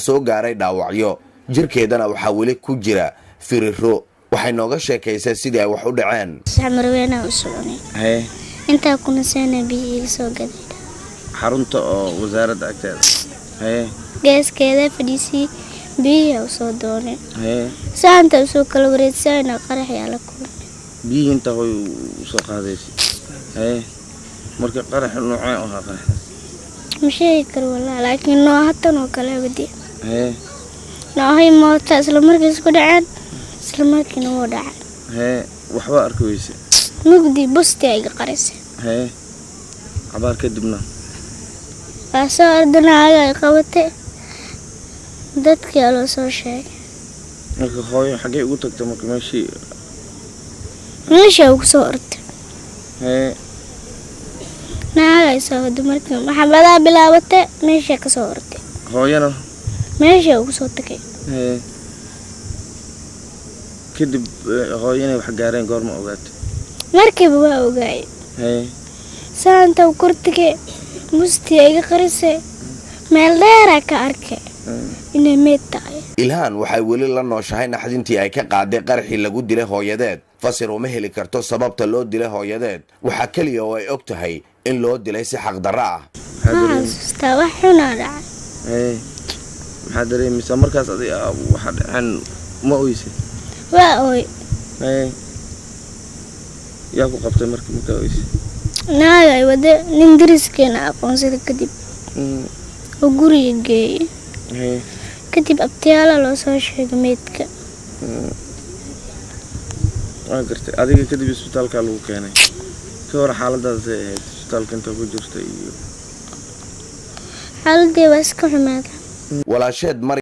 soo gaaray dhaawacyo jirkeedana waxaa weli ku jira firiro waxay nooga sheekaysay sidii ay wax u dhaceen samarweena u soconay inta kuna seenay biyo soo gaday xarunta oo wasaaradda agteeda geeskeeda fadhiisi biyo soo doonay saanta soo kala wareegsayna qarax yaa la kulmay biyo inta way soo qaadaysay marka qarax noocay oo qarax مشي كرولا لكن نوع حتى نوع كله بدي نوع هاي موت أسلم مركز كدعان أسلم مركز نوع دعان وحبا أركويسي مقدي بستي أي قريسة عبار كدبنا فصار دنا على قوته دتك على صار شيء مركز خوي حاجة قلتك تمك ماشي وصورت نعم يسوي دمرك محمد بلاوته ماشي كصورتي هوينا ماشي وصوتك كدب هوينا بحجارين قرم أوقات مركب وأوقاي سانتا وكرتك مستي أي قرصة مالديرة كأركة إنه ميتاي ilhaan waxay weli la nooshahay naxdintii ay ka qaaday qarxii lagu dilay hooyadeed fasir uma heli karto sababta loo dilay hooyadeed waxa kaliya oo ay og tahay in loo dilay si xaq darro ah waxuna dhacay maxaa dareemaysaa markaas adiga waxa dhacaan ma oyse waa oy yaa ku qabtay markaa oyse naagay wada nin dariskeena aqoonsada kadib oo guriga geeyay kadib abtiyaala loo soo sheegay meedka gartay adiga kadib isbitaalka lagu keenay ka hor xaaladaas isbitaalka inta ku jirtay iyo xaaladii waa iska xumaatay walaasheed